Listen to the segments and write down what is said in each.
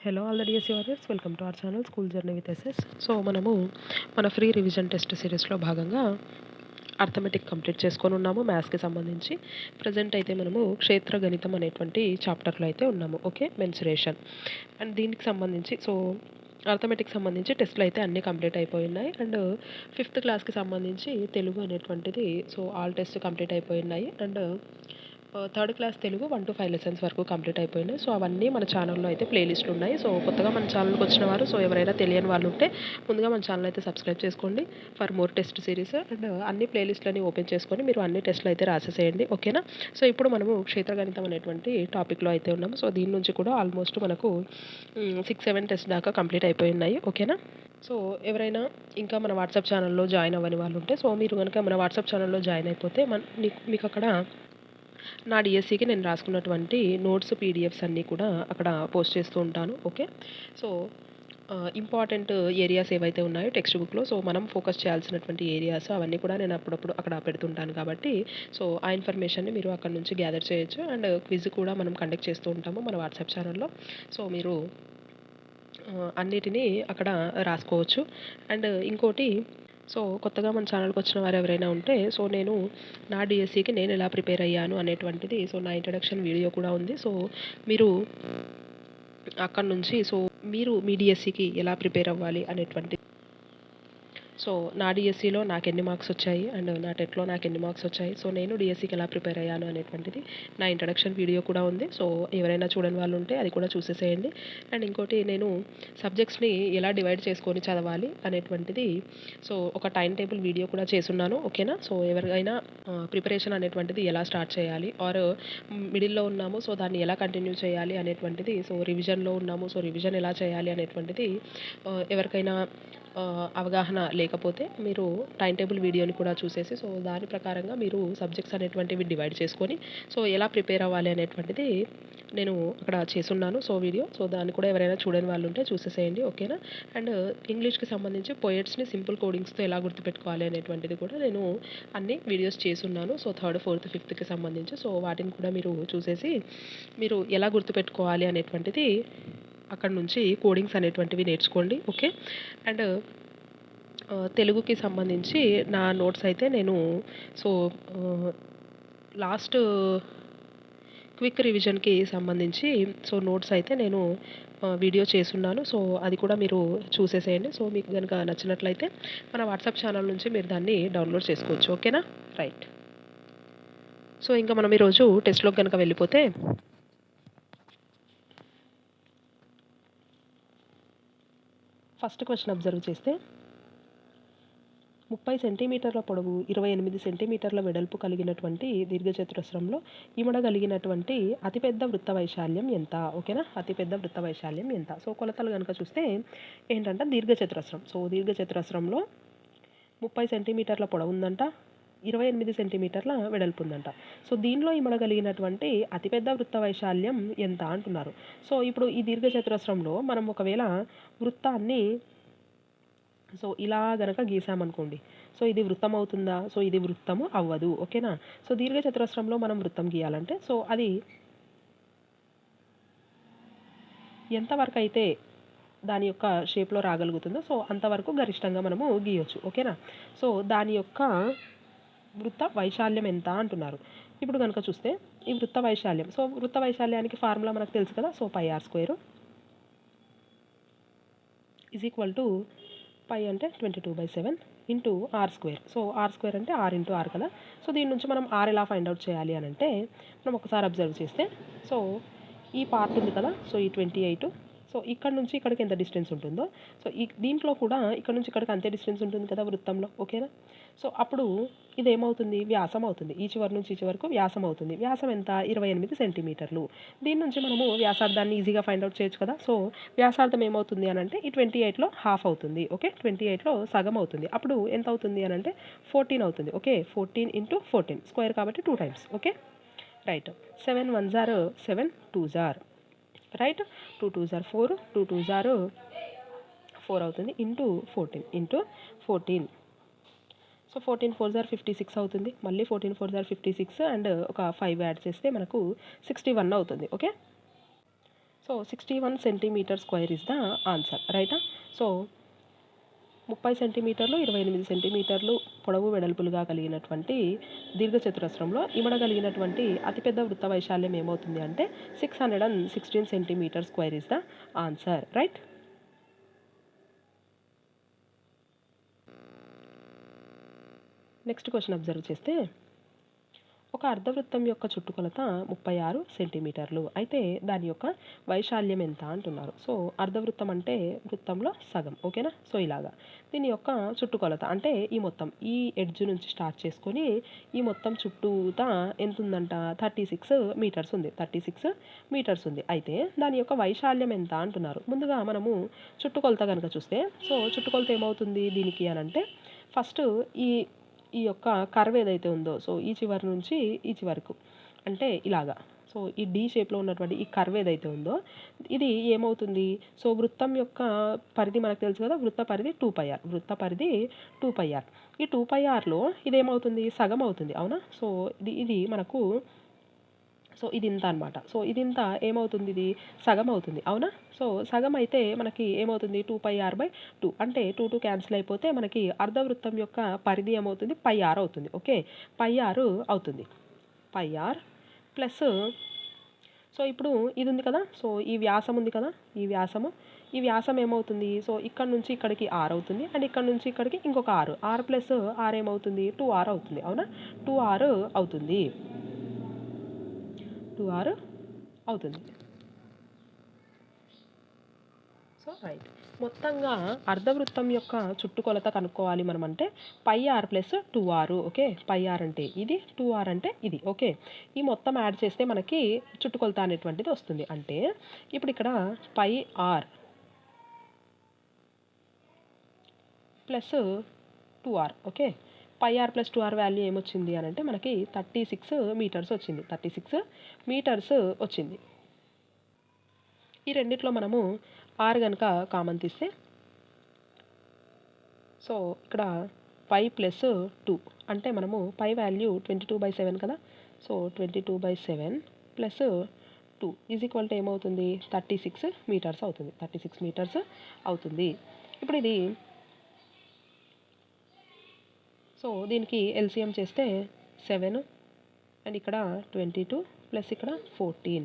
Hello all the dear viewers, welcome to our channel school journey with SS. So మనము మన free revision test సిరీస్లో భాగంగా arithmetic complete చేసుకొని ఉన్నాము మ్యాథ్స్కి సంబంధించి. ప్రజెంట్ అయితే మనము క్షేత్ర గణితం అనేటువంటి చాప్టర్లో అయితే ఉన్నాము. Okay, mensuration. అండ్ దీనికి సంబంధించి అర్థమెటిక్ సంబంధించి టెస్ట్లు అయితే అన్నీ కంప్లీట్ అయిపోయి ఉన్నాయి. అండ్ 5th క్లాస్కి సంబంధించి తెలుగు అనేటువంటిది ఆల్ టెస్ట్ కంప్లీట్ అయిపోయి ఉన్నాయి. And 3rd class Telugu 1 to 5 lessons వరకు కంప్లీట్ అయిపోయినాయి. అవన్నీ మన ఛానల్లో అయితే ప్లేలిస్ట్లు ఉన్నాయి. కొత్తగా మన ఛానల్కి వచ్చిన వారు ఎవరైనా తెలియని వాళ్ళు ఉంటే ముందుగా మన ఛానల్ అయితే సబ్స్క్రైబ్ చేసుకోండి for more test series. And అన్ని ప్లేలిస్ట్లని ఓపెన్ చేసుకొని మీరు అన్ని టెస్ట్లు అయితే రాసేసేయండి. ఓకేనా. ఇప్పుడు మనము క్షేత్రగణితం అనేటువంటి టాపిక్లో అయితే ఉన్నాము. దీని నుంచి కూడా ఆల్మోస్ట్ మనకు 6-7 టెస్ట్ దాకా కంప్లీట్ అయిపోయి ఉన్నాయి. ఓకేనా. ఎవరైనా ఇంకా మన వాట్సాప్ ఛానల్లో జాయిన్ అవ్వని వాళ్ళు ఉంటే మీరు కనుక మన వాట్సాప్ ఛానల్లో జాయిన్ అయిపోతే మీకు అక్కడ నా డిఎస్సికి నేను రాసుకున్నటువంటి నోట్స్ పీడిఎఫ్స్ అన్నీ కూడా అక్కడ పోస్ట్ చేస్తూ ఉంటాను. ఓకే. ఇంపార్టెంట్ ఏరియాస్ ఏవైతే ఉన్నాయో టెక్స్ట్ బుక్లో మనం ఫోకస్ చేయాల్సినటువంటి ఏరియాస్ అవన్నీ కూడా నేను అప్పుడప్పుడు అక్కడ పెడుతుంటాను. కాబట్టి ఆ ఇన్ఫర్మేషన్ని మీరు అక్కడ నుంచి గ్యాదర్ చేయొచ్చు. అండ్ క్విజ్ కూడా మనం కండక్ట్ చేస్తూ ఉంటాము మన వాట్సాప్ ఛానల్లో. మీరు అన్నిటినీ అక్కడ రాసుకోవచ్చు. అండ్ ఇంకోటి, కొత్తగా మన ఛానల్కి వచ్చిన వారు ఎవరైనా ఉంటే నేను నా డిఎస్సికి నేను ఎలా ప్రిపేర్ అయ్యాను అనేటువంటిది నా ఇంట్రడక్షన్ వీడియో కూడా ఉంది. మీరు అక్కడ నుంచి మీరు మీ డిఎస్సికి ఎలా ప్రిపేర్ అవ్వాలి అనేటువంటి నా డిఎస్సిలో నాకు ఎన్ని మార్క్స్ వచ్చాయి అండ్ నా టెట్లో నాకు ఎన్ని మార్క్స్ వచ్చాయి, నేను డిఎస్సికి ఎలా ప్రిపేర్ అయ్యాను అనేటువంటిది నా ఇంట్రడక్షన్ వీడియో కూడా ఉంది. ఎవరైనా చూడని వాళ్ళు ఉంటే అది కూడా చూసేసేయండి. అండ్ ఇంకోటి, నేను సబ్జెక్ట్స్ని ఎలా డివైడ్ చేసుకొని చదవాలి అనేటువంటిది ఒక టైం టేబుల్ వీడియో కూడా చేసున్నాను. ఓకేనా. ఎవరికైనా ప్రిపరేషన్ అనేటువంటిది ఎలా స్టార్ట్ చేయాలి ఆర్ మిడిల్లో ఉన్నాము దాన్ని ఎలా కంటిన్యూ చేయాలి అనేటువంటిది, రివిజన్లో ఉన్నాము రివిజన్ ఎలా చేయాలి అనేటువంటిది ఎవరికైనా అవగాహన లేకపోతే మీరు టైం టేబుల్ వీడియోని కూడా చూసేసి దాని ప్రకారంగా మీరు సబ్జెక్ట్స్ అనేటువంటివి డివైడ్ చేసుకొని ఎలా ప్రిపేర్ అవ్వాలి అనేటువంటిది నేను అక్కడ చేసున్నాను వీడియో. దాన్ని కూడా ఎవరైనా చూడని వాళ్ళు ఉంటే చూసేసేయండి. ఓకేనా. అండ్ ఇంగ్లీష్కి సంబంధించి పోయట్స్ని సింపుల్ కోడింగ్స్తో ఎలా గుర్తుపెట్టుకోవాలి అనేటువంటిది కూడా నేను అన్ని వీడియోస్ చేసున్నాను. 3rd, 4th, 5thకి సంబంధించి వాటిని కూడా మీరు చూసేసి మీరు ఎలా గుర్తుపెట్టుకోవాలి అనేటువంటిది అక్కడ నుంచి కోడింగ్స్ అనేటువంటివి నేర్చుకోండి. ఓకే. అండ్ తెలుగుకి సంబంధించి నా నోట్స్ అయితే నేను లాస్ట్ క్విక్ రివిజన్కి సంబంధించి నోట్స్ అయితే నేను వీడియో చేసున్నాను. అది కూడా మీరు చూసేసేయండి. మీకు కనుక నచ్చినట్లయితే మన వాట్సాప్ ఛానల్ నుంచి మీరు దాన్ని డౌన్లోడ్ చేసుకోవచ్చు. ఓకేనా. రైట్. ఇంకా మనం ఈరోజు టెస్ట్లోకి కనుక వెళ్ళిపోతే ఫస్ట్ క్వశ్చన్ అబ్జర్వ్ చేస్తే 30 సెంటీమీటర్ల పొడవు 28 సెంటీమీటర్ల వెడల్పు కలిగినటువంటి దీర్ఘచతురస్రంలో ఇమడగలిగినటువంటి అతిపెద్ద వృత్త వైశాల్యం ఎంత. ఓకేనా. అతిపెద్ద వృత్త వైశాల్యం ఎంత. కొలతలు కనుక చూస్తే ఏంటంటే దీర్ఘచతురస్రం. దీర్ఘచతురస్రంలో 30 సెంటీమీటర్ల పొడవు ఉందంట, 28 సెంటీమీటర్ల వెడల్పు ఉందంట. దీనిలో ఇమడగలిగినటువంటి అతిపెద్ద వృత్త వైశాల్యం ఎంత అంటున్నారు. ఇప్పుడు ఈ దీర్ఘచతురస్రంలో మనం ఒకవేళ వృత్తాన్ని ఇలా గనక గీసామనుకోండి, ఇది వృత్తం అవుతుందా. ఇది వృత్తము అవ్వదు. ఓకేనా. దీర్ఘచతురస్రంలో మనం వృత్తం గీయాలంటే అది ఎంతవరకు అయితే దాని యొక్క షేప్లో రాగలుగుతుందో అంతవరకు గరిష్టంగా మనము గీయొచ్చు. ఓకేనా. దాని యొక్క వృత్త వైశాల్యం ఎంత అంటున్నారు. ఇప్పుడు కనుక చూస్తే ఈ వృత్త వైశాల్యం, వృత్త వైశాల్యానికి ఫార్ములా మనకు తెలుసు కదా. πr² = π అంటే 22/7 ఇంటూ r². r² అంటే r ఇంటూ r కదా. దీని నుంచి మనం r ఎలా ఫైండ్ అవుట్ చేయాలి అని అంటే, మనం ఒకసారి అబ్జర్వ్ చేస్తే ఈ పార్ట్ ఉంది కదా. ఈ 28, ఇక్కడ నుంచి ఇక్కడికి ఎంత డిస్టెన్స్ ఉంటుందో దీంట్లో కూడా ఇక్కడ నుంచి ఇక్కడికి అంతే డిస్టెన్స్ ఉంటుంది కదా వృత్తంలో. ఓకేనా. అప్పుడు ఇది ఏమవుతుంది, వ్యాసం అవుతుంది. ఈ చివరి నుంచి ఈ చివరకు వ్యాసం అవుతుంది. వ్యాసం ఎంత, 28 సెంటీమీటర్లు. దీని నుంచి మనము వ్యాసార్థాన్ని ఈజీగా ఫైండ్ అవుట్ చేయొచ్చు కదా. వ్యాసార్థం ఏమవుతుంది అని అంటే ఈ 28లో హాఫ్ అవుతుంది. ఓకే. 28లో సగం అవుతుంది. అప్పుడు ఎంత అవుతుంది అని అంటే 14 అవుతుంది. ఓకే. 14 × 14 స్క్వేర్ కాబట్టి 2 times. Okay. Right. 7 1s are 7 2s are right. 2 2s are 4, 2 2s are 4 అవుతుంది. Into 14 into 14. 14 4s are 56 అవుతుంది. మళ్ళీ 14 4s are 56 అండ్ ఒక 5 యాడ్ చేస్తే మనకు 61 అవుతుంది. Okay. So 61 centimetre square is the answer, రైటా? సో 30 సెంటీమీటర్లు 28 సెంటీమీటర్లు పొడవు వెడల్పులుగా కలిగినటువంటి దీర్ఘచతురస్రంలో ఇమడగలిగినటువంటి అతిపెద్ద వృత్త వైశాల్యం ఏమవుతుంది అంటే 616 centimetre square is the answer, right? Next question observe చేస్తే ఒక అర్ధవృత్తం యొక్క చుట్టుకొలత 36 సెంటీమీటర్లు అయితే దాని యొక్క వైశాల్యం ఎంత అంటున్నారు. సో అర్ధవృత్తం అంటే వృత్తంలో సగం, ఓకేనా? సో ఇలాగా దీని యొక్క చుట్టుకొలత అంటే ఈ మొత్తం ఈ ఎడ్జ్ నుంచి స్టార్ట్ చేసుకొని ఈ మొత్తం చుట్టూతా ఎంత ఉందంట 36 మీటర్స్ ఉంది, 36 మీటర్స్ ఉంది. అయితే దాని యొక్క వైశాల్యం ఎంత అంటున్నారు. ముందుగా మనము చుట్టుకొలత కనుక చూస్తే సో చుట్టుకొలత ఏమవుతుంది దీనికి అని అంటే ఫస్ట్ ఈ యొక్క కర్వ్ ఏదైతే ఉందో సో ఈ చివరి నుంచి ఈ చివరకు అంటే ఇలాగా సో ఈ డి షేప్లో ఉన్నటువంటి ఈ కర్వ్ ఏదైతే ఉందో ఇది ఏమవుతుంది సో వృత్తం యొక్క పరిధి మనకు తెలుసు కదా, వృత్త పరిధి 2πr, వృత్త పరిధి 2πr. ఈ 2πrలో ఇదేమవుతుంది సగం అవుతుంది, అవునా? సో ఇది మనకు సో ఇది ఇంత అనమాట. సో ఇది ఇంత ఏమవుతుంది ఇది సగం అవుతుంది, అవునా? సో సగం అయితే మనకి ఏమవుతుంది 2πr/2 అంటే 2 క్యాన్సిల్ అయిపోతే మనకి అర్ధవృత్తం యొక్క పరిధి ఏమవుతుంది πr అవుతుంది, ఓకే? πr అవుతుంది, πr ప్లస్ సో ఇప్పుడు ఇది ఉంది కదా సో ఈ వ్యాసం ఉంది కదా ఈ వ్యాసం ఏమవుతుంది సో ఇక్కడ నుంచి ఇక్కడికి r అవుతుంది అండ్ ఇక్కడ నుంచి ఇక్కడికి ఇంకొక r ప్లస్ r ఏమవుతుంది 2r అవుతుంది, అవునా? 2r అవుతుంది, 2r అవుతుంది. సో రైట్ మొత్తంగా అర్ధవృత్తం యొక్క చుట్టుకొలత కనుక్కోవాలి మనం అంటే πr plus 2r, okay? πr అంటే ఇది 2r అంటే ఇది, ఓకే? ఈ మొత్తం యాడ్ చేస్తే మనకి చుట్టుకొలత అనేటువంటిది వస్తుంది. అంటే ఇప్పుడు ఇక్కడ πr plus 2r, okay? πr plus 2r value ఏమొచ్చింది అని అంటే మనకి 36 మీటర్స్ వచ్చింది, 36 మీటర్స్ వచ్చింది. ఈ రెండిట్లో మనము r కనుక కామన్ తీస్తే సో ఇక్కడ పై ప్లస్ 2 అంటే మనము పై వాల్యూ 22/7 కదా, so 22/7 plus 2 is equal to ఏమవుతుంది 36 మీటర్స్ అవుతుంది, 36 మీటర్స్ అవుతుంది. ఇప్పుడు ఇది సో దీనికి ఎల్సిఎం చేస్తే 7 అండ్ ఇక్కడ 22 ప్లస్ ఇక్కడ 14,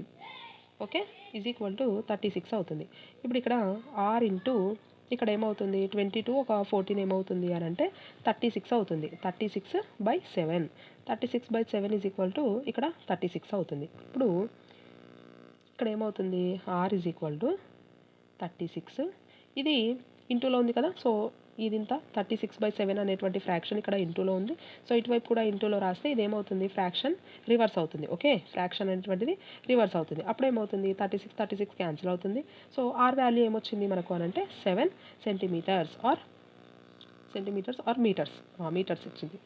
ఓకే? ఈజ్ ఈక్వల్ టు 36 అవుతుంది. ఇప్పుడు ఇక్కడ r ఇంటూ ఇక్కడ ఏమవుతుంది 22 ఒక 14 ఏమవుతుంది అని అంటే 36 అవుతుంది, 36/7, 36/7 ఈజ్ ఈక్వల్ టు ఇక్కడ 36 అవుతుంది. ఇప్పుడు ఇక్కడ ఏమవుతుంది r ఈజ్ ఈక్వల్ టు 36, ఇది ఇంటూలో ఉంది కదా సో ఇది ఇంత 36/7 అనేటువంటి ఫ్రాక్షన్ ఇక్కడ ఇంటూలో ఉంది. సో ఇటువైపు కూడా ఇంటూలో రాస్తే ఇది ఏమవుతుంది ఫ్రాక్షన్ రివర్స్ అవుతుంది, ఓకే? ఫ్రాక్షన్ అనేటువంటిది రివర్స్ అవుతుంది. అప్పుడు ఏమవుతుంది 36 క్యాన్సిల్ అవుతుంది. సో ఆర్ వాల్యూ ఏమొచ్చింది మనకు అని అంటే 7 సెంటీమీటర్స్ ఆర్ మీటర్స్ ఇచ్చింది.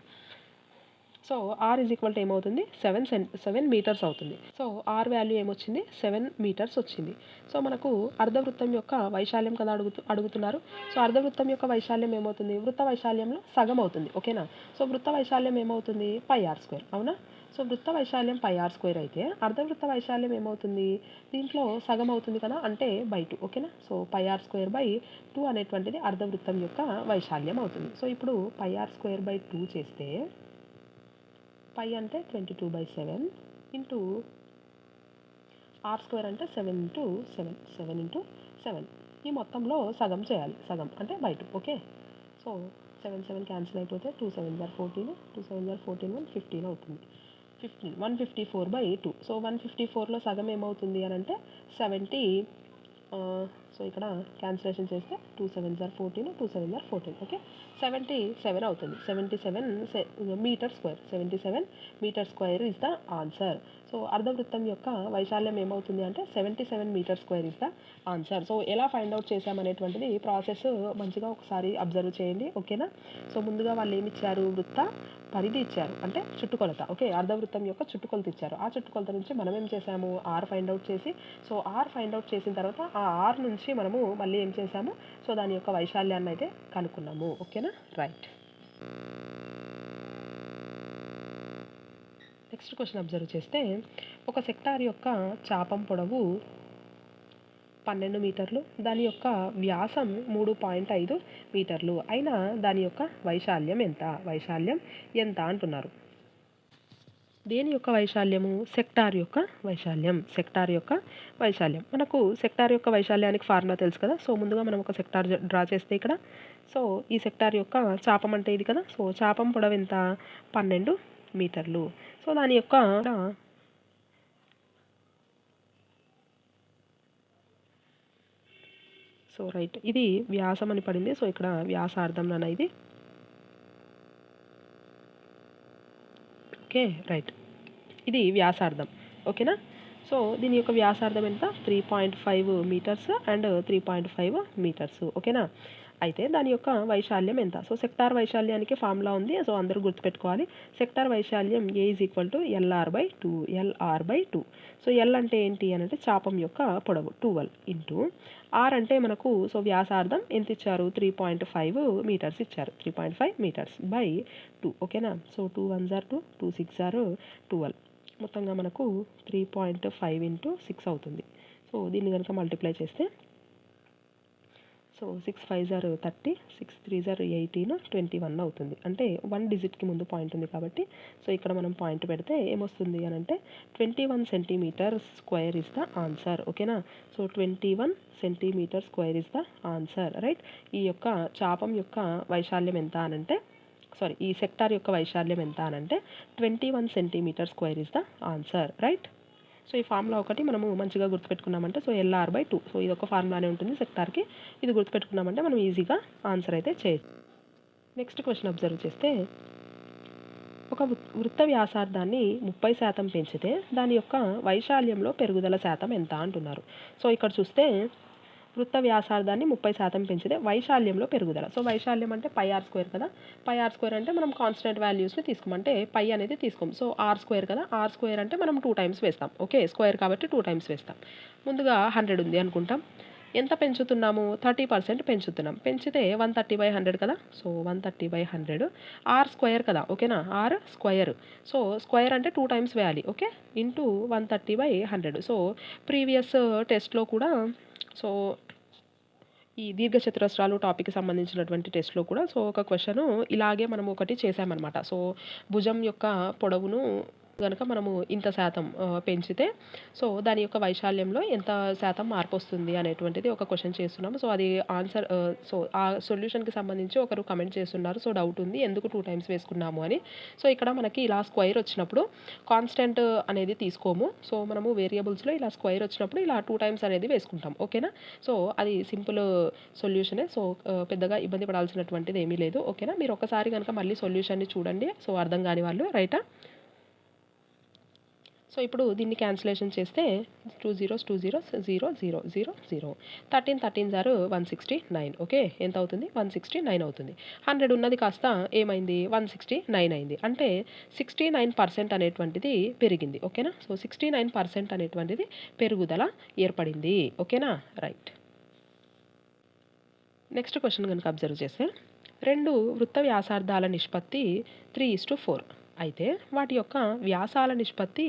So r is equal to ఏమవుతుంది 7 మీటర్స్ అవుతుంది. సో r వాల్యూ ఏమొచ్చింది 7 మీటర్స్ వచ్చింది. సో మనకు అర్ధవృత్తం యొక్క వైశాల్యం కదా అడుగుతున్నారు. సో అర్ధవృత్తం యొక్క వైశాల్యం ఏమవుతుంది వృత్త వైశాల్యంలో సగం అవుతుంది, ఓకేనా? సో వృత్త వైశాల్యం ఏమవుతుంది πr², అవునా? సో వృత్త వైశాల్యం πr² అయితే అర్ధవృత్త వైశాల్యం ఏమవుతుంది దీంట్లో సగం అవుతుంది కదా అంటే బై 2, ఓకేనా? సో πr²/2 అనేటువంటిది అర్ధవృత్తం యొక్క వైశాల్యం అవుతుంది. సో ఇప్పుడు πr²/2 చేస్తే పై అంటే 22/7 ఇంటూ r² అంటే 7 ఈ మొత్తంలో సగం చేయాలి, సగం అంటే బై 2, ఓకే? సో 7 క్యాన్సిల్ అయిపోతే 2 7 = 14, 2 7 = 14 15 అవుతుంది, 154/2. సో 154లో సగం ఏమవుతుంది అని అంటే 70. సో ఇక్కడ క్యాన్సిలేషన్ చేస్తే 2 7 = 14, 2 7 = 14, ఓకే? 77 అవుతుంది, 77 metre square, 77 metre square is the answer. So అర్ధవృత్తం యొక్క వైశాల్యం ఏమవుతుంది అంటే 77 metre square is the answer. So ఎలా ఫైండ్ అవుట్ చేసామనేటువంటిది ప్రాసెస్ మంచిగా ఒకసారి అబ్జర్వ్ చేయండి, ఓకేనా? సో ముందుగా వాళ్ళు ఏమి ఇచ్చారు వృత్త పరిధి ఇచ్చారు అంటే చుట్టుకొలత, ఓకే? అర్ధవృత్తం యొక్క చుట్టుకొలత ఇచ్చారు. ఆ చుట్టుకొలత నుంచి మనం ఏం చేసాము ఆర్ ఫైండ్ అవుట్ చేసి సో ఆర్ ఫైండ్ అవుట్ చేసిన తర్వాత ఆ ఆర్ నుంచి మనము మళ్ళీ ఏం చేసాము సో దాని యొక్క వైశాల్యాన్ని అయితే కనుక్కున్నాము, ఓకేనా? రైట్. నెక్స్ట్ క్వశ్చన్ అబ్జర్వ్ చేస్తే ఒక సెక్టార్ యొక్క చాపం పొడవు 12 మీటర్లు, దాని యొక్క వ్యాసం 3.5 మీటర్లు అయినా దాని యొక్క వైశాల్యం ఎంత? వైశాల్యం ఎంత అంటున్నారు. దేని యొక్క వైశాల్యము? సెక్టార్ యొక్క వైశాల్యం. సెక్టార్ యొక్క వైశాల్యం. మనకు సెక్టార్ యొక్క వైశాల్యానికి ఫార్ములా తెలుసు కదా. సో ముందుగా మనం ఒక సెక్టార్ డ్రా చేస్తే ఇక్కడ సో ఈ సెక్టార్ యొక్క చాపం అంటే ఇది కదా. సో చాపం పొడవు ఎంత? 12 మీటర్లు. సో దాని యొక్క సో రైట్, ఇది వ్యాసం అని పడింది. సో ఇక్కడ వ్యాసార్థం నాన్న ఇది. ఓకే రైట్, ఇది వ్యాసార్థం. ఓకేనా. సో దీని యొక్క వ్యాసార్థం ఎంత? 3.5 మీటర్స్ అండ్ 3.5 మీటర్స్. ఓకేనా. అయితే దాని యొక్క వైశాల్యం ఎంత? సో సెక్టార్ వైశాల్యానికి ఫార్ములా ఉంది. సో అందరూ గుర్తుపెట్టుకోవాలి. సెక్టార్ వైశాల్యం A = LR/2. LR/2. So L అంటే ఏంటి అని అంటే చాపం యొక్క పొడవు 12 ఇంటూ R అంటే మనకు సో వ్యాసార్థం ఎంత ఇచ్చారు? 3.5 మీటర్స్ ఇచ్చారు. 3.5 మీటర్స్ బై 2. ఓకేనా. So 2 1s are 2, 2 6 are 12. మొత్తంగా మనకు 3.5 ఇంటూ 6 అవుతుంది. సో దీన్ని కనుక మల్టిప్లై చేస్తే so 6 5s are 30, 6 3s are 18, 21 అవుతుంది. అంటే 1 డిజిట్కి ముందు పాయింట్ ఉంది కాబట్టి సో ఇక్కడ మనం పాయింట్ పెడితే ఏమొస్తుంది అని అంటే 21 centimetre square is the answer. ఓకేనా. So 21 centimetre square is the answer. Right. ఈ యొక్క చాపం యొక్క వైశాల్యం ఎంత అనంటే ఈ సెక్టార్ యొక్క వైశాల్యం ఎంత అనంటే 21 centimetre square is the answer. Right. So ఈ ఫార్ములా ఒకటి మనము మంచిగా గుర్తుపెట్టుకున్నామంటే సో LR/2. సో ఇది ఒక ఫార్ములానే ఉంటుంది సెక్టార్కి. ఇది గుర్తుపెట్టుకున్నామంటే మనం ఈజీగా ఆన్సర్ అయితే చేయొచ్చు. నెక్స్ట్ క్వశ్చన్ అబ్జర్వ్ చేస్తే ఒక వృత్త వ్యాసార్థాన్ని 30% పెంచితే దాని యొక్క వైశాల్యంలో పెరుగుదల శాతం ఎంత అంటున్నారు. సో ఇక్కడ చూస్తే వృత్త వ్యాసార్థాన్ని 30% పెంచితే వైశాల్యంలో పెరుగుదల. సో వైశాల్యం అంటే πr² కదా. πr² అంటే మనం కాన్స్టెంట్ వాల్యూస్ని తీసుకోమంటే పై అనేది తీసుకోం. సో r² కదా. r² అంటే మనం 2 టైమ్స్ వేస్తాం. ఓకే, స్క్వేర్ కాబట్టి 2 టైమ్స్ వేస్తాం. ముందుగా 100 ఉంది అనుకుంటాం. ఎంత పెంచుతున్నాము? 30% పెంచుతున్నాం. పెంచితే 130/100 కదా. సో 130/100 r² కదా. ఓకేనా. r². సో స్క్వేర్ అంటే 2 టైమ్స్ వేయాలి. Okay, into 130/100. సో ప్రీవియస్ టెస్ట్లో కూడా సో ఈ దీర్ఘచతురస్రాలు టాపిక్కి సంబంధించినటువంటి టెస్ట్లో కూడా సో ఒక క్వశ్చన్ ఇలాగే మనం ఒకటి చేసామన్నమాట. సో భుజం యొక్క పొడవును కనుక మనము ఇంత శాతం పెంచితే సో దాని యొక్క వైశాల్యంలో ఎంత శాతం మార్పు వస్తుంది అనేటువంటిది ఒక క్వశ్చన్ చేస్తున్నాము. సో అది ఆన్సర్ సో ఆ సొల్యూషన్కి సంబంధించి ఒకరు కమెంట్ చేస్తున్నారు. సో డౌట్ ఉంది ఎందుకు 2 టైమ్స్ వేసుకున్నాము అని. సో ఇక్కడ మనకి ఇలా స్క్వేర్ వచ్చినప్పుడు కాన్స్టెంట్ అనేది తీసుకోము. సో మనము వేరియబుల్స్లో ఇలా స్క్వేర్ వచ్చినప్పుడు ఇలా 2 టైమ్స్ అనేది వేసుకుంటాం. ఓకేనా. సో అది సింపుల్ సొల్యూషనే. సో పెద్దగా ఇబ్బంది పడాల్సినటువంటిది ఏమీ లేదు. ఓకేనా. మీరు ఒకసారి కనుక మళ్ళీ సొల్యూషన్ని చూడండి. సో అర్థం కాని వాళ్ళు. రైటా. సో ఇప్పుడు దీన్ని క్యాన్సిలేషన్ చేస్తే 2 zeros 2 zeros 0 0 0 0 13 13s are 169. Okay, ఎంత అవుతుంది? 169 అవుతుంది. 100 ఉన్నది కాస్త ఏమైంది? 169 అయింది. అంటే 69% అనేటువంటిది పెరిగింది. ఓకేనా. సో 69% అనేటువంటిది పెరుగుదల ఏర్పడింది. ఓకేనా. రైట్. నెక్స్ట్ క్వశ్చన్ కనుక అబ్జర్వ్ చేస్తే 2 వృత్త వ్యాసార్థాల నిష్పత్తి 3:4 అయితే వాటి యొక్క వ్యాసాల నిష్పత్తి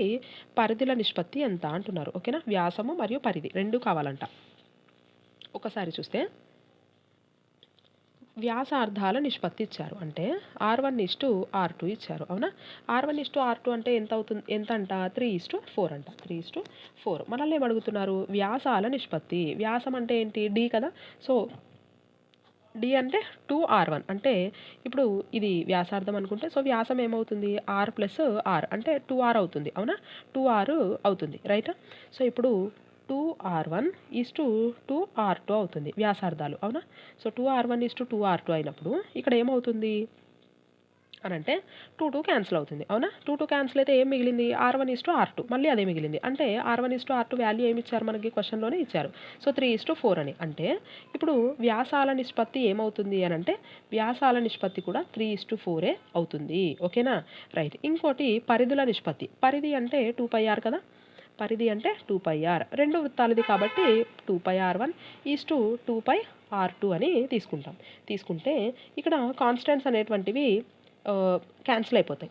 పరిధుల నిష్పత్తి ఎంత అంటున్నారు. ఓకేనా. వ్యాసము మరియు పరిధి రెండు కావాలంట. ఒకసారి చూస్తే వ్యాసార్థాల నిష్పత్తి ఇచ్చారు. అంటే R1:R2 ఇచ్చారు. అవునా. R1:R2 అంటే ఎంత అవుతుంది? ఎంత అంట? 3:4 అంట. 3:4. మనల్ని ఏమడుగుతున్నారు? వ్యాసాల నిష్పత్తి. వ్యాసం అంటే ఏంటి? D కదా. సో D అంటే 2R1 అంటే ఇప్పుడు ఇది వ్యాసార్థం అనుకుంటే సో వ్యాసం ఏమవుతుంది? R + R అంటే 2R అవుతుంది. అవునా. 2R అవుతుంది. రైటా. సో ఇప్పుడు 2R1 = 2R2 అవుతుంది వ్యాసార్థాలు. అవునా. సో 2R1 = 2R2 అయినప్పుడు ఇక్కడ ఏమవుతుంది అని అంటే 2 2 క్యాన్సిల్ అవుతుంది. అవునా. 2 2 క్యాన్సిల్ అయితే ఏం మిగిలింది? R1:R2 మళ్ళీ అదే మిగిలింది. అంటే R1:R2 వాల్యూ ఏమి ఇచ్చారు మనకి? క్వశ్చన్లోనే ఇచ్చారు. సో 3:4 అని. అంటే ఇప్పుడు వ్యాసాల నిష్పత్తి ఏమవుతుంది అని అంటే వ్యాసాల నిష్పత్తి కూడా 3:4 అవుతుంది. ఓకేనా. రైట్. ఇంకోటి పరిధుల నిష్పత్తి. పరిధి అంటే 2πr కదా. పరిధి అంటే 2πr. రెండు వృత్తాలది కాబట్టి 2πr1 2πr2 అని తీసుకుంటాం. తీసుకుంటే ఇక్కడ కాన్స్టెంట్స్ అనేటువంటివి క్యాన్సిల్ అయిపోతాయి.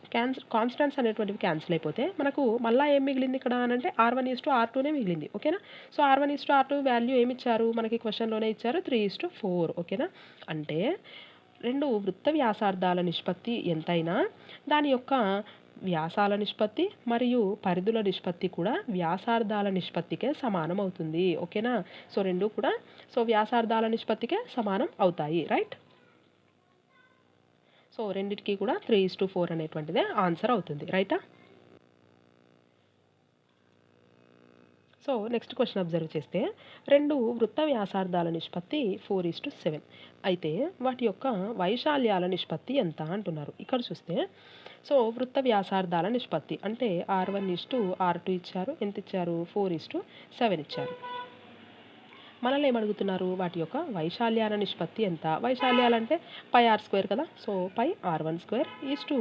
కాన్స్టెంట్స్ అనేటువంటివి క్యాన్సిల్ అయిపోతే మనకు మళ్ళీ ఏం మిగిలింది ఇక్కడ అనంటే R1:R2నే మిగిలింది. ఓకేనా. సో R1:R2 వాల్యూ ఏమి ఇచ్చారు మనకి క్వశ్చన్లోనే ఇచ్చారు 3:4. ఓకేనా. అంటే 2 వృత్త వ్యాసార్థాల నిష్పత్తి ఎంతైనా దాని యొక్క వ్యాసాల నిష్పత్తి మరియు పరిధుల నిష్పత్తి కూడా వ్యాసార్థాల నిష్పత్తికే సమానం అవుతుంది. ఓకేనా. సో రెండు కూడా వ్యాసార్థాల నిష్పత్తికే సమానం అవుతాయి. రైట్. సో రెండిటికి కూడా 3:4 అనేటువంటిదే ఆన్సర్ అవుతుంది. రైటా. సో నెక్స్ట్ క్వశ్చన్ అబ్జర్వ్ చేస్తే 2 వృత్త వ్యాసార్థాల నిష్పత్తి 4:7 అయితే వాటి యొక్క వైశాల్యాల నిష్పత్తి ఎంత అంటున్నారు. ఇక్కడ చూస్తే వృత్త వ్యాసార్థాల నిష్పత్తి అంటే R1:R2 ఇచ్చారు. ఎంత ఇచ్చారు? 4:7 ఇచ్చారు. మనల్ని ఏమడుగుతున్నారు? వాటి యొక్క వైశాల్యాల నిష్పత్తి ఎంత? వైశాల్యాలంటే πr² కదా. So πr1²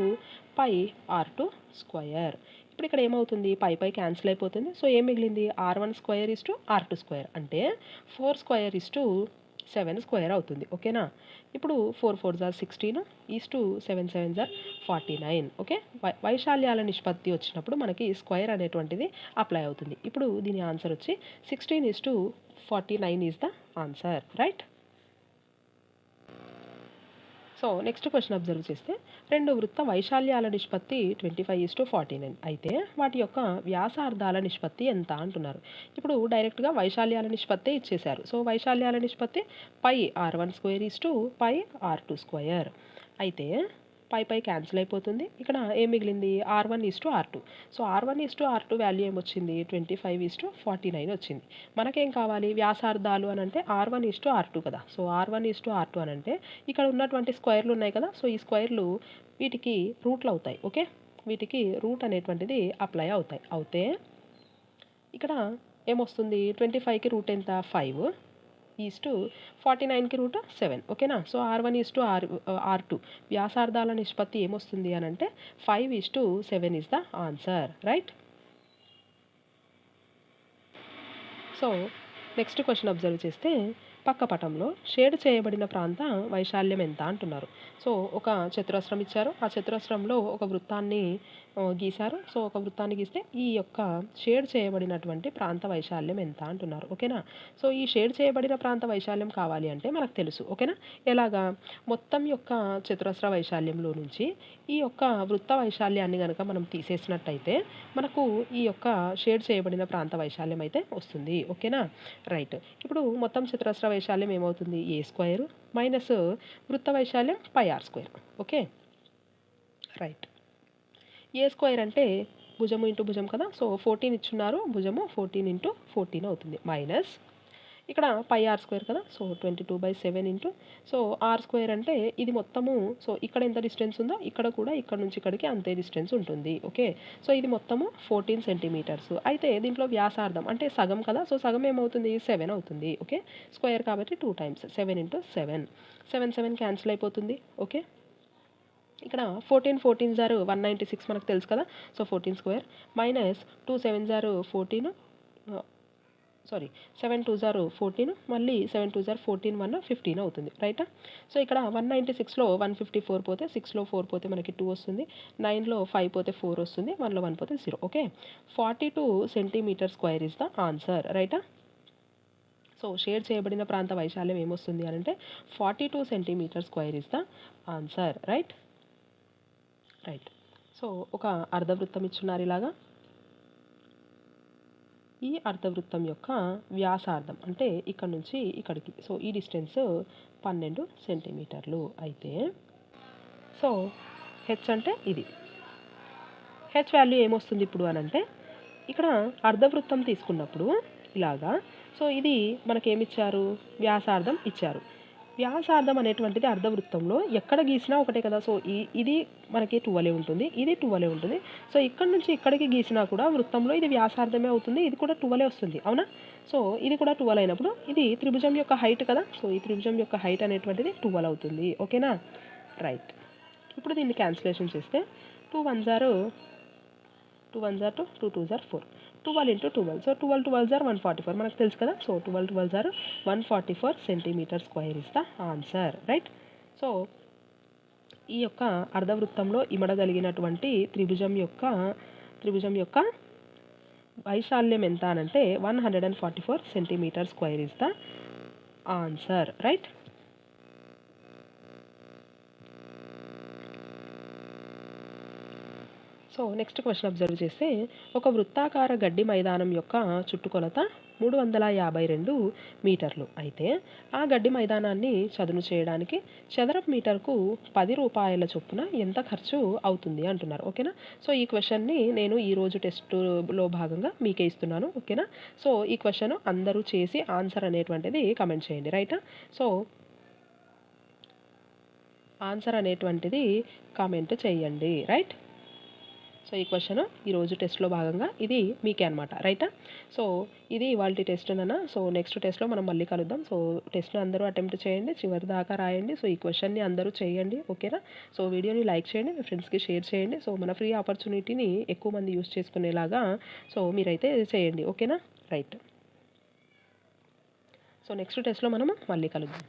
πr2². ఇప్పుడు ఇక్కడ ఏమవుతుంది? పై క్యాన్సిల్ అయిపోతుంది. సో ఏం మిగిలింది? R1² R2² అంటే 4² అవుతుంది. ఓకేనా. ఇప్పుడు 4 4 16 7 7 49. ఓకే. వైశాల్యాల నిష్పత్తి వచ్చినప్పుడు మనకి స్క్వేర్ అనేటువంటిది అప్లై అవుతుంది. ఇప్పుడు దీని ఆన్సర్ వచ్చి 16:49 is the answer. Right. So next question observe చేస్తే 2 వృత్త వైశాల్యాల నిష్పత్తి 25:49 అయితే వాటి యొక్క వ్యాసార్థాల నిష్పత్తి ఎంత అంటున్నారు. ఇప్పుడు డైరెక్ట్గా వైశాల్యాల నిష్పత్తి ఇచ్చేశారు. సో వైశాల్యాల నిష్పత్తి πr1² πr2². అయితే పై క్యాన్సిల్ అయిపోతుంది. ఇక్కడ ఏం మిగిలింది? R1:R2. సో R1:R2 వాల్యూ ఏమొచ్చింది? 25:49 వచ్చింది. మనకేం కావాలి? వ్యాసార్థాలు అని అంటే R1:R2 కదా. సో R1:R2 అని అంటే ఇక్కడ ఉన్నటువంటి స్క్వేర్లు ఉన్నాయి కదా. సో ఈ స్క్వేర్లు వీటికి రూట్లు అవుతాయి. ఓకే. వీటికి రూట్ అనేటువంటిది అప్లై అవుతాయి. ఇక్కడ ఏమొస్తుంది? 25కి రూట్ ఎంత? 5 49కి రూట్ 7. ఓకేనా. సో R1:R2 వ్యాసార్థాల నిష్పత్తి ఏమొస్తుంది అని అంటే 5:7 is the answer. Right. So next question observe చేస్తే పక్క పటంలో షేడ్ చేయబడిన ప్రాంత వైశాల్యం ఎంత అంటున్నారు. సో ఒక చతురస్రం ఇచ్చారు. ఆ చతురస్రంలో ఒక వృత్తాన్ని గీశారు. సో ఒక వృత్తాన్ని గీస్తే ఈ యొక్క షేడ్ చేయబడినటువంటి ప్రాంత వైశాల్యం ఎంత అంటున్నారు. ఓకేనా. సో ఈ షేడ్ చేయబడిన ప్రాంత వైశాల్యం కావాలి అంటే మనకు తెలుసు. ఓకేనా. ఎలాగా? మొత్తం యొక్క చతురస్ర వైశాల్యంలో నుంచి ఈ యొక్క వృత్త వైశాల్యాన్ని కనుక మనం తీసేసినట్టయితే మనకు ఈ యొక్క షేడ్ చేయబడిన ప్రాంత వైశాల్యం అయితే వస్తుంది. ఓకేనా. రైట్. ఇప్పుడు మొత్తం చతురస్ర వైశాల్యం ఏమవుతుంది? A² మైనస్ వృత్త వైశాల్యం πr². ఓకే. రైట్. A² అంటే భుజము ఇంటూ భుజం కదా. సో 14 ఇచ్చున్నారు. భుజము 14 అవుతుంది. మైనస్ ఇక్కడ πr² కదా. సో 22/7 ఇంటూ r² అంటే ఇది మొత్తము. సో ఇక్కడ ఎంత డిస్టెన్స్ ఉందో ఇక్కడ కూడా ఇక్కడ నుంచి ఇక్కడికి అంతే డిస్టెన్స్ ఉంటుంది. ఓకే. సో ఇది మొత్తము 14 సెంటీమీటర్స్. అయితే దీంట్లో వ్యాసార్థం అంటే సగం కదా. సో సగం ఏమవుతుంది? 7 అవుతుంది. ఓకే. స్క్వేర్ కాబట్టి 2 టైమ్స్ 7 × 7 7 క్యాన్సిల్ అయిపోతుంది. ఓకే. ఇక్కడ 14 196 మనకు తెలుసు కదా. సో 14² మైనస్ 2 7 14 సారీ 7 2 14 మళ్ళీ 7 2 14 1 15 అవుతుంది. రైటా. సో ఇక్కడ 196లో 154 పోతే 6లో 4 పోతే మనకి 2 వస్తుంది. 9లో 5 పోతే 4 వస్తుంది. 1లో 1 పోతే 0. Okay. 42 centimetre square is the answer. రైటా. సో షేర్ చేయబడిన ప్రాంత వైశాల్యం ఏమొస్తుంది అని అంటే 42 centimetre square is the answer. Right. So ఒక అర్ధవృత్తం ఇచ్చున్నారు ఇలాగా. ఈ అర్ధవృత్తం యొక్క వ్యాసార్థం అంటే ఇక్కడ నుంచి ఇక్కడికి సో ఈ డిస్టెన్స్ 12 సెంటీమీటర్లు అయితే సో హెచ్ అంటే ఇది. హెచ్ వాల్యూ ఏమొస్తుంది ఇప్పుడు అని అంటే ఇక్కడ అర్ధవృత్తం తీసుకున్నప్పుడు ఇలాగా. సో ఇది మనకేమిచ్చారు? వ్యాసార్థం ఇచ్చారు. వ్యాసార్థం అనేటువంటిది అర్ధవృత్తంలో ఎక్కడ గీసినా ఒకటే కదా. సో ఇది మనకి 12 ఉంటుంది. ఇది 12 ఉంటుంది. సో ఇక్కడ నుంచి ఇక్కడికి గీసినా కూడా వృత్తంలో ఇది వ్యాసార్థమే అవుతుంది. ఇది కూడా 12 వస్తుంది. అవునా. సో ఇది కూడా 12 అయినప్పుడు ఇది త్రిభుజం యొక్క హైట్ కదా. సో ఈ త్రిభుజం యొక్క హైట్ అనేటువంటిది 12 అవుతుంది. ఓకేనా. రైట్. ఇప్పుడు దీన్ని క్యాన్సిలేషన్ చేస్తే 2 1 2 2 2 4 12 × 12. సో 12 12 144 మనకు తెలుసు కదా. So 12 12 144 centimetre square is the answer. Right. So ఈ యొక్క అర్ధవృత్తంలో ఇమడగలిగినటువంటి త్రిభుజం యొక్క వైశాల్యం ఎంత అనంటే 144 centimetre square is the answer, right. So next question observe చేస్తే, ఒక వృత్తాకార గడ్డి మైదానం యొక్క చుట్టుకొలత 352 మీటర్లు అయితే ఆ గడ్డి మైదానాన్ని చదును చేయడానికి చదరపు మీటర్కు 10 రూపాయల చొప్పున ఎంత ఖర్చు అవుతుంది అంటున్నారు. ఓకేనా. సో ఈ క్వశ్చన్ని నేను ఈరోజు టెస్టులో భాగంగా మీకే ఇస్తున్నాను. ఓకేనా. సో ఈ క్వశ్చన్ అందరూ చేసి ఆన్సర్ అనేటువంటిది కమెంట్ చేయండి, రైటా. సో ఆన్సర్ అనేటువంటిది కామెంట్ చేయండి, రైట్. సో ఈ క్వశ్చన్ ఈరోజు టెస్ట్లో భాగంగా ఇది మీకే అనమాట, రైటా. సో ఇది ఇవాల్టి టెస్ట్ అన్న. సో నెక్స్ట్ టెస్ట్లో మనం మళ్ళీ కలుద్దాం. సో టెస్ట్ని అందరూ అటెంప్ట్ చేయండి, చివరి దాకా రాయండి. సో ఈ క్వశ్చన్ని అందరూ చేయండి, ఓకేనా. సో వీడియోని లైక్ చేయండి, మీ ఫ్రెండ్స్కి షేర్ చేయండి. సో మన ఫ్రీ ఆపర్చునిటీని ఎక్కువ మంది యూస్ చేసుకునేలాగా సో మీరైతే చేయండి, ఓకేనా, రైట్. సో నెక్స్ట్ టెస్ట్లో మనం మళ్ళీ కలుద్దాం.